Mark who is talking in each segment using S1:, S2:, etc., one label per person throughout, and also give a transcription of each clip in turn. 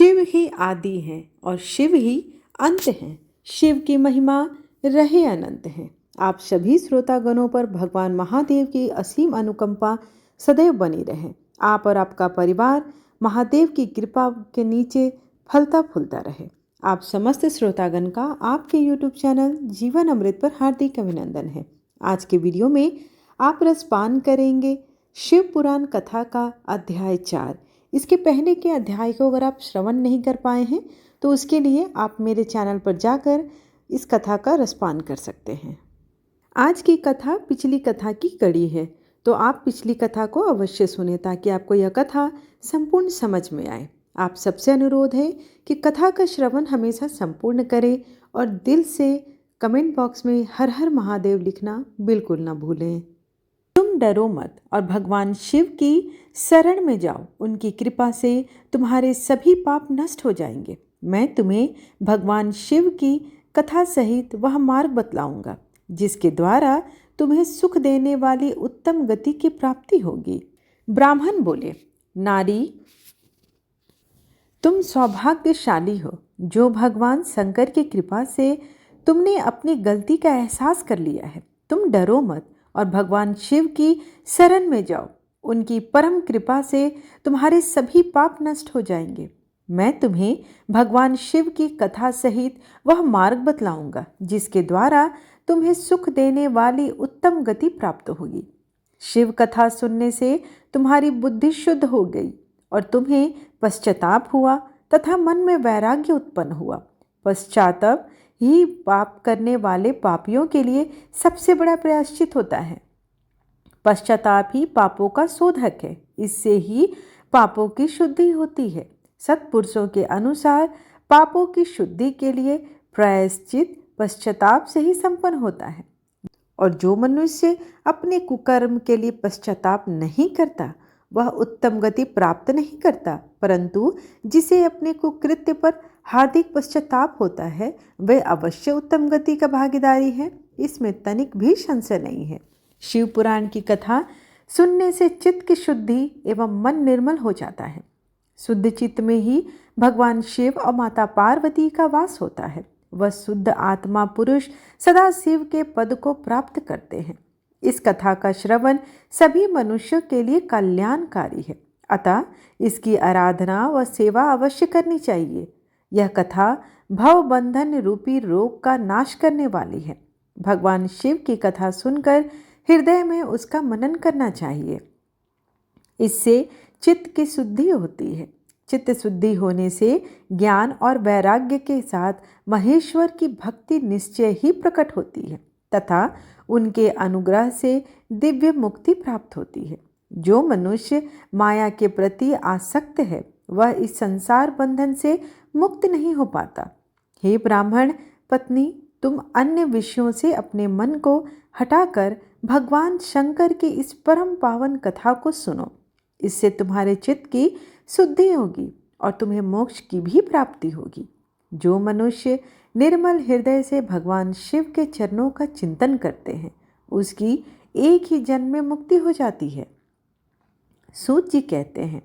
S1: शिव ही आदि हैं और शिव ही अंत हैं। शिव की महिमा रहे अनंत है। आप सभी श्रोतागणों पर भगवान महादेव की असीम अनुकंपा सदैव बनी रहे। आप और आपका परिवार महादेव की कृपा के नीचे फलता फूलता रहे। आप समस्त श्रोतागण का आपके YouTube चैनल जीवन अमृत पर हार्दिक अभिनंदन है। आज के वीडियो में आप रसपान करेंगे शिव पुराण कथा का अध्याय 4। इसके पहले के अध्याय को अगर आप श्रवण नहीं कर पाए हैं तो उसके लिए आप मेरे चैनल पर जाकर इस कथा का रसपान कर सकते हैं। आज की कथा पिछली कथा की कड़ी है, तो आप पिछली कथा को अवश्य सुने ताकि आपको यह कथा संपूर्ण समझ में आए। आप सबसे अनुरोध है कि कथा का श्रवण हमेशा संपूर्ण करें और दिल से कमेंट बॉक्स में हर हर महादेव लिखना बिल्कुल ना भूलें। तुम डरो मत और भगवान शिव की शरण में जाओ। उनकी कृपा से तुम्हारे सभी पाप नष्ट हो जाएंगे। मैं तुम्हें भगवान शिव की कथा सहित वह मार्ग बतलाऊंगा जिसके द्वारा तुम्हें सुख देने वाली उत्तम गति की प्राप्ति होगी। ब्राह्मण बोले, नारी तुम सौभाग्यशाली हो जो भगवान शंकर की कृपा से तुमने अपनी गलती का एहसास कर लिया है। तुम डरो मत और भगवान शिव की शरण में जाओ। उनकी परम कृपा से तुम्हारे सभी पाप नष्ट हो जाएंगे। मैं तुम्हें भगवान शिव की कथा सहित वह मार्ग बतलाऊंगा जिसके द्वारा तुम्हें सुख देने वाली उत्तम गति प्राप्त होगी। शिव कथा सुनने से तुम्हारी बुद्धि शुद्ध हो गई और तुम्हें पश्चाताप हुआ तथा मन में वैराग्य उत्पन्न हुआ। पश्चाताप ही पाप करने वाले पापियों के लिए सबसे बड़ा प्रायश्चित होता है। पश्चाताप ही पापों का शोधक है। इससे ही पापों की शुद्धि होती है। सत्पुरुषों के अनुसार पापों की शुद्धि के लिए प्रायश्चित पश्चाताप से ही संपन्न होता है। और जो मनुष्य अपने कुकर्म के लिए पश्चाताप नहीं करता वह उत्तम गति प्राप्त नहीं करता, परंतु जिसे अपने कुकृत्य पर हार्दिक पश्चाताप होता है वह अवश्य उत्तम गति का भागीदारी है। इसमें तनिक भी संशय नहीं है। शिव पुराण की कथा सुनने से चित्त की शुद्धि एवं मन निर्मल हो जाता है। शुद्ध चित्त में ही भगवान शिव और माता पार्वती का वास होता है। वह शुद्ध आत्मा पुरुष सदा शिव के पद को प्राप्त करते हैं। इस कथा का श्रवण सभी मनुष्यों के लिए कल्याणकारी है, अतः इसकी आराधना व सेवा अवश्य करनी चाहिए। यह कथा भव बंधन रूपी रोग का नाश करने वाली है। भगवान शिव की कथा सुनकर हृदय में उसका मनन करना चाहिए। इससे चित्त की शुद्धि होती है। चित्त शुद्धि होने से ज्ञान और वैराग्य के साथ महेश्वर की भक्ति निश्चय ही प्रकट होती है तथा उनके अनुग्रह से दिव्य मुक्ति प्राप्त होती है। जो मनुष्य माया के प्रति आसक्त है वह इस संसार बंधन से मुक्त नहीं हो पाता। हे ब्राह्मण पत्नी, तुम अन्य विषयों से अपने मन को हटाकर भगवान शंकर की इस परम पावन कथा को सुनो। इससे तुम्हारे चित्त की शुद्धि होगी और तुम्हें मोक्ष की भी प्राप्ति होगी। जो मनुष्य निर्मल हृदय से भगवान शिव के चरणों का चिंतन करते हैं उसकी एक ही जन्म में मुक्ति हो जाती है। सूत जी कहते हैं,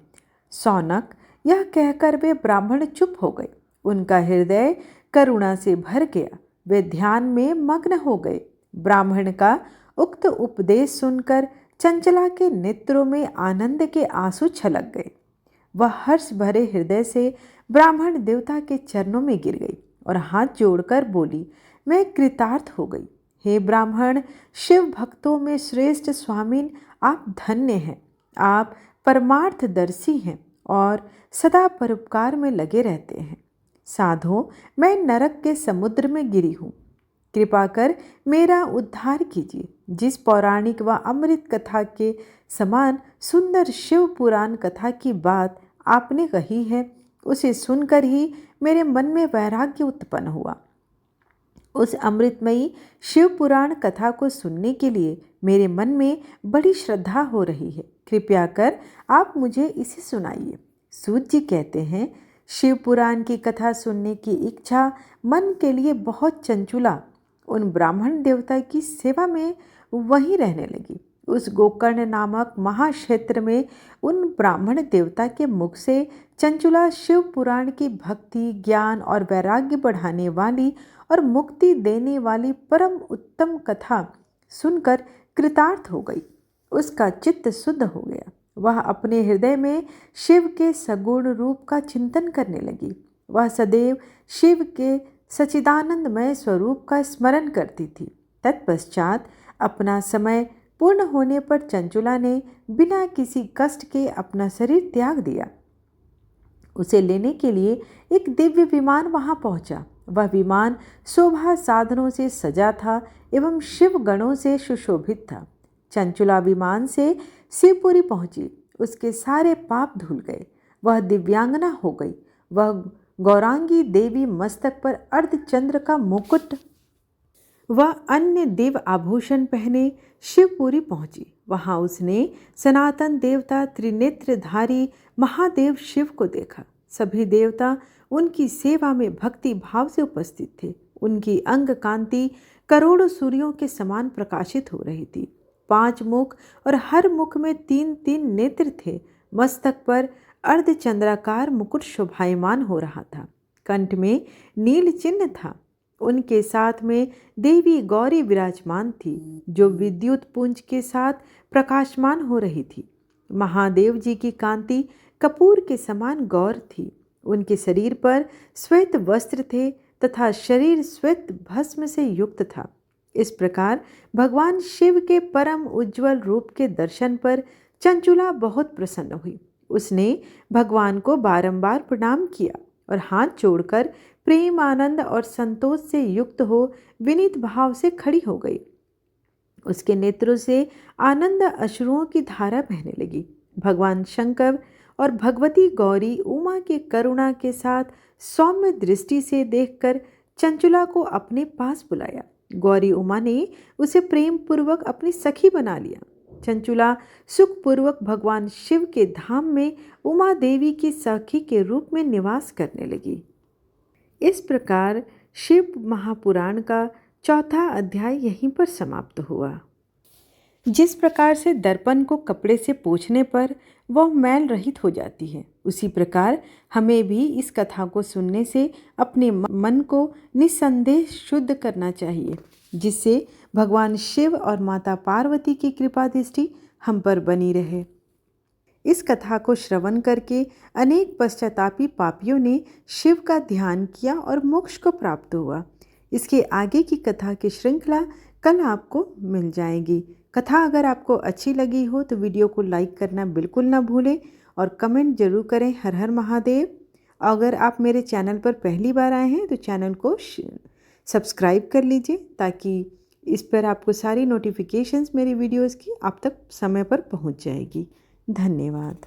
S1: सौनक यह कहकर वे ब्राह्मण चुप हो गए। उनका हृदय करुणा से भर गया। वे ध्यान में मग्न हो गए। ब्राह्मण का उक्त उपदेश सुनकर चंचला के नेत्रों में आनंद के आंसू छलक गए। वह हर्ष भरे हृदय से ब्राह्मण देवता के चरणों में गिर गई और हाथ जोड़कर बोली, मैं कृतार्थ हो गई। हे ब्राह्मण, शिव भक्तों में श्रेष्ठ स्वामीन, आप धन्य हैं। आप परमार्थदर्शी हैं और सदा परोपकार में लगे रहते हैं। साधो, मैं नरक के समुद्र में गिरी हूँ। कृपा कर मेरा उद्धार कीजिए। जिस पौराणिक व अमृत कथा के समान सुंदर शिव पुराण कथा की बात आपने कही है उसे सुनकर ही मेरे मन में वैराग्य उत्पन्न हुआ। उस अमृतमयी शिव पुराण कथा को सुनने के लिए मेरे मन में बड़ी श्रद्धा हो रही है। कृपया कर आप मुझे इसे सुनाइए। सूत जी कहते हैं, शिव पुराण की कथा सुनने की इच्छा मन के लिए बहुत चंचुला उन ब्राह्मण देवता की सेवा में वहीं रहने लगी। उस गोकर्ण नामक महाक्षेत्र में उन ब्राह्मण देवता के मुख से चंचुला शिव पुराण की भक्ति, ज्ञान और वैराग्य बढ़ाने वाली और मुक्ति देने वाली परम उत्तम कथा सुनकर कृतार्थ हो गई। उसका चित्त शुद्ध हो गया। वह अपने हृदय में शिव के सगुण रूप का चिंतन करने लगी। वह सदैव शिव के सच्चिदानंदमय स्वरूप का स्मरण करती थी। तत्पश्चात अपना समय पूर्ण होने पर चंचुला ने बिना किसी कष्ट के अपना शरीर त्याग दिया। उसे लेने के लिए एक दिव्य विमान वहां पहुंचा। वह विमान शोभा साधनों से सजा था एवं शिव गणों से सुशोभित था। चंचुला विमान से शिवपुरी पहुंची। उसके सारे पाप धुल गए। वह दिव्यांगना हो गई। वह गौरांगी देवी मस्तक पर अर्धचंद्र का मुकुट वह अन्य दिव्य आभूषण पहने शिवपुरी पहुंची। वहां उसने सनातन देवता त्रिनेत्रधारी महादेव शिव को देखा। सभी देवता उनकी सेवा में भक्ति भाव से उपस्थित थे। उनकी अंग कांति करोड़ों सूर्यों के समान प्रकाशित हो रही थी। 5 मुख और हर मुख में 3-3 नेत्र थे। मस्तक पर अर्धचंद्राकार मुकुट शोभायमान हो रहा था। कंठ में नील चिन्ह था। उनके साथ में देवी गौरी विराजमान थी, जो विद्युत पुंज के साथ प्रकाशमान हो रही थी। महादेव जी की कांति कपूर के समान गौर थी। उनके शरीर पर श्वेत वस्त्र थे तथा शरीर श्वेत भस्म से युक्त था। इस प्रकार भगवान शिव के परम उज्ज्वल रूप के दर्शन पर चंचुला बहुत प्रसन्न हुई। उसने भगवान को बारंबार प्रणाम किया और हाथ जोड़कर प्रेम, आनंद और संतोष से युक्त हो विनीत भाव से खड़ी हो गई। उसके नेत्रों से आनंद अश्रुओं की धारा बहने लगी। भगवान शंकर और भगवती गौरी उमा के करुणा के साथ सौम्य दृष्टि से देखकर चंचुला को अपने पास बुलाया। गौरी उमा ने उसे प्रेम पूर्वक अपनी सखी बना लिया। चंचुला सुखपूर्वक भगवान शिव के धाम में उमा देवी की सखी के रूप में निवास करने लगी। इस प्रकार शिव महापुराण का 4था अध्याय यहीं पर समाप्त हुआ। जिस प्रकार से दर्पण को कपड़े से पोंछने पर वह मैल रहित हो जाती है, उसी प्रकार हमें भी इस कथा को सुनने से अपने मन को निस्संदेह शुद्ध करना चाहिए, जिससे भगवान शिव और माता पार्वती की कृपा दृष्टि हम पर बनी रहे। इस कथा को श्रवण करके अनेक पश्चातापी पापियों ने शिव का ध्यान किया और मोक्ष को प्राप्त हुआ। इसके आगे की कथा की श्रृंखला कल आपको मिल जाएगी। कथा अगर आपको अच्छी लगी हो तो वीडियो को लाइक करना बिल्कुल ना भूलें और कमेंट जरूर करें। हर हर महादेव। अगर आप मेरे चैनल पर पहली बार आए हैं तो चैनल को सब्सक्राइब कर लीजिए, ताकि इस पर आपको सारी नोटिफिकेशंस मेरी वीडियोस की आप तक समय पर पहुंच जाएगी। धन्यवाद।